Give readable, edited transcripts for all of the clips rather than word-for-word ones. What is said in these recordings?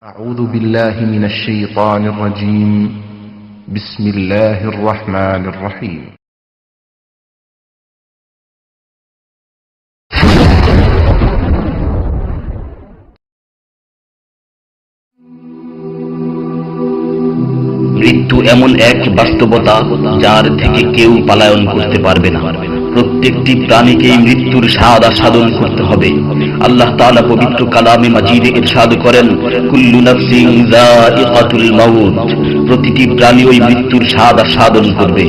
أعوذ بالله من الشيطان الرجيم. بسم الله الرحمن الرحيم. মৃত্যু এমন এক বাস্তবতা যার থেকে কেউ পলায়ন করতে পারবে না। প্রত্যেকটি প্রাণীকেই মৃত্যুর স্বাদ আস্বাদন করতে হবে। আল্লাহ তাআলা পবিত্র কালামে মাজিদে ইরশাদ করেন, কুল্লু নাফসিন যায়িকাতুল মাউত, প্রতিটি প্রাণী ওই মৃত্যুর স্বাদ আস্বাদন করবে।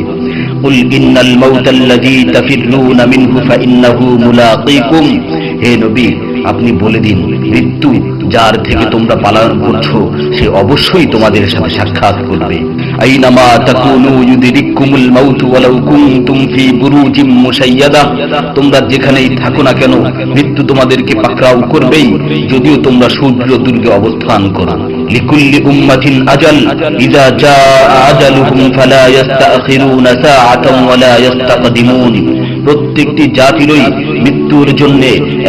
কুল ইন্নাল মাউতাল্লাযী তাফিররুনা মিনহু ফাইন্নাহু মুলাকীকুম, হে নবী আপনি বলে দিন, মৃত্যু যার থেকে তোমরা পলায়ন করছো সে অবশ্যই তোমাদের সাথে সাক্ষাৎ করবে। আইনামা তাকুনু ইউদরিকুমুল মাউত ওয়ালাউ কুনতুম ফি বুরুজিম মুশাইয়াদা, তোমরা যেখানেই থাকো না কেন মৃত্যু তোমাদেরকে পাকড়াও করবেই, যদিও তোমরা সূর্য দুর্গে অবস্থান করো। লিকুল্লি উম্মাতিন আজাল, ইযা জাআ আজালুহুম ফালা ইস্তাখিরুনা সাআতান ওয়ালা ইস্তাকদিমুন, প্রত্যেকটি জাতিরই মৃত্যুর জন্য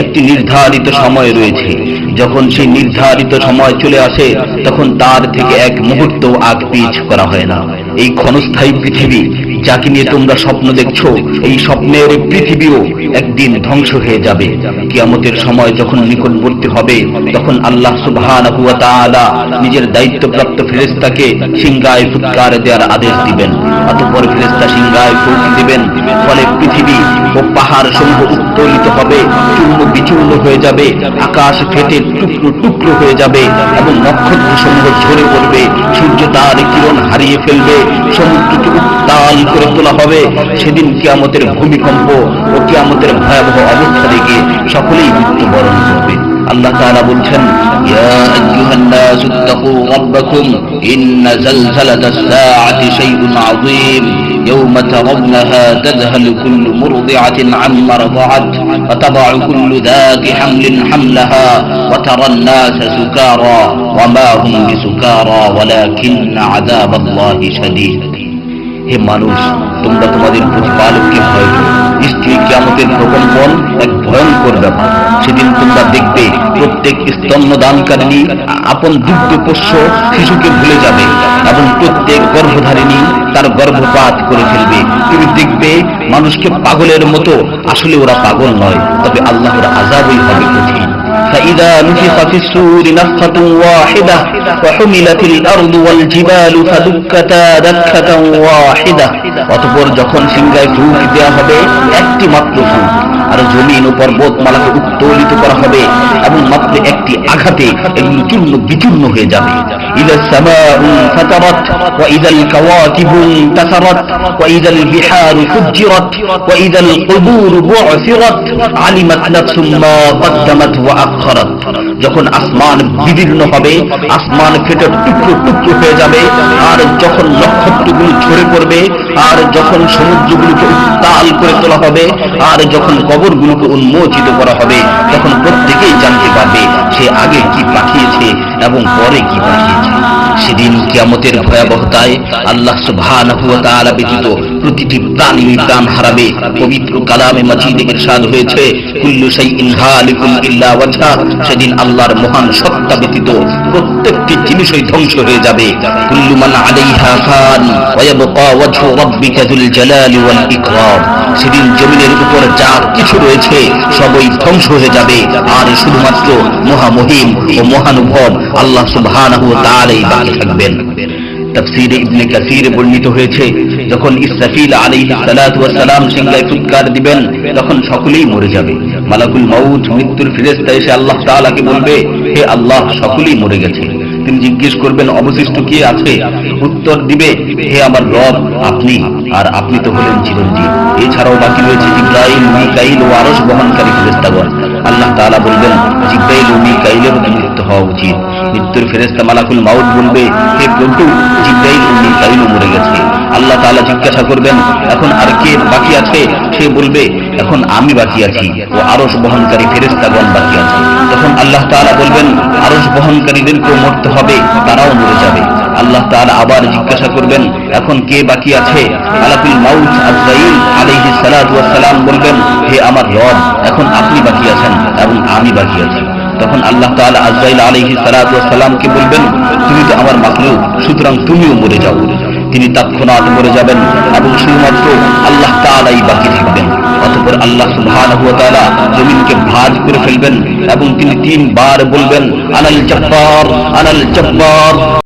একটি নির্ধারিত সময় রয়েছে। যখন সেই নির্ধারিত সময় চলে আসে তখন তার থেকে এক মুহূর্ত আগ পিছ করা হয় না। এই ক্ষণস্থায়ী পৃথিবী যাকে নিয়ে তোমরা স্বপ্ন দেখছো, এই স্বপ্নের পৃথিবীও একদিন ধ্বংস হয়ে যাবে। কিয়ামতের সময় যখন নিকটবর্তী হবে তখন আল্লাহ সুবহানাহু ওয়া তাআলা নিজের দায়িত্বপ্রাপ্ত ফেরেশতাকে সিংহায় ফুৎকার দেওয়ার আদেশ দিবেন। অতঃপর ফেরেশতা সিংহায় ফুঁক দিবেন, ফলে পৃথিবী ও পাহাড় সমূহ উত্তোলিত হবে, চূর্ণ বিচূর্ণ হয়ে যাবে, আকাশ ফেটে টুকরো টুকরো হয়ে যাবে এবং নক্ষত্র সমূহ ঝরে পড়বে, সূর্য তার কিরণ হারিয়ে ফেলবে, সমুদ্রকে উত্তাল করে তোলা হবে। সেদিন কিয়ামতের ভূমিকম্প ও কিয়ামতের ভয়াবহ অবস্থা দেখে সকলেই মৃত্যুবরণ করবে। আল্লাহ তাআলা বলছেন, ইয়া আইয়ুহান নাসু ইত্তাকু রাব্বাকুম ইন্না যালযালাতাস সাআতি শাইউন আযীম ইয়াওমা তারাউনাহা তাযহালু কুল্লু মুরদি'াতিন আম্মা রাদা'at ওয়া তাদ'উ কুল্লু যাতি হামলিন হামলাহা ওয়া তারান নাসা সুকারা ওয়া মা হুম বিসুকারা ওয়ালাকিন্না আযাবাল্লাহি শাদীদ। হে মানুষ, তোমরা তোমাদের প্রতিপালককে ভয় করো। নিশ্চয়ই কিয়ামতের প্রকম্পন এক ভয়ঙ্কর ব্যাপার। সেদিন তোমরা দেখবে প্রত্যেক স্তন্যদানকারিণী আপন দুগ্ধপোষ্য শিশুকে ভুলে যাবে এবং প্রত্যেক গর্ভধারিণী তার গর্ভপাত করে ফেলবে। তুমি দেখবে মানুষকে পাগলের মতো, আসলে ওরা পাগল নয়, তবে আল্লাহর আযাবই হবে কঠিন। فإذا نفخ في الصور نفخة واحدة وحملت الأرض والجبال فدكتا دكة واحدة, অতঃপর যখন সিংহায় ফুঁক দেওয়া হবে একটি মাত্র ফুঁক, আর জমিন ও পর্বতমালাকে উত্তোলিত করা হবে এবং মাত্র একটি আঘাতে এগুলো চূর্ণ বিচূর্ণ হয়ে যাবে। ইযা সামাউ ফাতারাত ওয়া ইযাল কাওয়াকিবু ইনতাসারাত ওয়া ইযাল বিহারু ফুজ্জিরাত ওয়া ইযাল কুবুরু বু'সিরাত আলিমাত নাফসুম মা কদ্দামাত ওয়া আখখারাত, যখন আসমান বিদীর্ণ হবে, আসমান ফেটে টুকরো টুকরো হয়ে যাবে, আর যখন নক্ষত্রগুলো ঝরে পড়বে, আর যখন সমুদ্রগুলোকে উত্তাল করে তোলা হবে, আর যখন কবরগুলোকে উন্মোচিত করা হবে, তখন প্রত্যেকেই জানতে পারবে সে আগে কি পাঠিয়েছে এবং পরে কি পাঠিয়েছে। সেদিন কিয়ামতের ভয়াবহতায় আল্লাহ সুবহানাহু ওয়া তাআলা ব্যতীত প্রতিটি প্রাণী প্রাণ হারাবে। পবিত্র কালামে মাজিদে ইরশাদ হয়েছে, কুল্লু শাইইন হালিকুন ইল্লা ওয়াজহা, সেদিন আল্লাহর মহান সত্তা ব্যতীত প্রত্যেকটি জিনিসই ধ্বংস হয়ে যাবে। কুল্লু মান আলাইহা ফান ওয়া ইয়াবকা ওয়াজহু রাব্বিকা যুল জালালি ওয়াল ইকরাম, সেদিন জমিনের উপর যা কিছু রয়েছে সবই ধ্বংস হয়ে যাবে, আর শুধুমাত্র মহামহিম ও মহানুভব আল্লাহ সুবহানাহু ওয়া তাআলাই বাকি থাকবেন। তাফসীরে ইবনে কাসীরে বর্ণিত হয়েছে, যখন ইসরাফিল আলাইহিস সালাতু ওয়াস সালাম সিংহায় ফুৎকার দিবেন তখন সকলেই মরে যাবে। মালাকুল মাউত মৃত্যুর ফেরেশতা এসে আল্লাহ তাআলাকে বলবে, হে আল্লাহ, সকলেই মরে গেছে। তিনি জিজ্ঞেস করবেন, অবশিষ্ট কে আছে? উত্তর দিবে, হে আমার রব, আপনি, আর আপনি তো হলেন চিরঞ্জীব। এছাড়াও বাকি রয়েছে জিবরাইল, মিকাইল ও আরশ বহনকারী ফেরেশতাগণ। আল্লাহ তাআলা বলবেন, জিবরাইল ও মিকাইলের মৃত্যু হওয়া উচিত। মৃত্যুর ফেরেশতা মালাকুল মাউত বলবে, হে প্রভু, জিবরাইল ও মিকাইলও মরে গেছে। আল্লাহ তাআলা জিজ্ঞাসা করবেন, এখন আর কে বাকি আছে? সে বলবে, এখন আমি বাকি আছি ও আরশ বহনকারী ফেরেশতাগণ বাকি আছে। তখন আল্লাহ তাআলা বলবেন, আরশ বহনকারীদেরকেও মরতে হবে, তারাও মরে যাবে। আল্লাহ তাআলা আবার জিজ্ঞাসা করবেন, এখন কে বাকি আছে? মালাকুল মাউত আজরাইল আলাইহিস সালাতু ওয়াস সালাম বলবেন, হে আমার রব, এখন আপনি বাকি আছেন এবং আমি বাকি আছি। তখন আল্লাহ তাআলা আজরাইল আলাইহিস সালাতু ওয়াস সালামকে বলবেন, তুমি তো আমার মাখলুক, সুতরাং তুমিও মরে যাও। তিনি তৎক্ষণাৎ মরে যাবেন এবং শুধুমাত্র আল্লাহ তাআলাই বাকি থাকবেন। অতঃপর আল্লাহ সুবহানাহু ওয়া তাআলা জমিনকে ভাঁজ করে ফেলবেন এবং তিনি 3 বার বলবেন, আনাল জব্বার, আনাল জব্বার।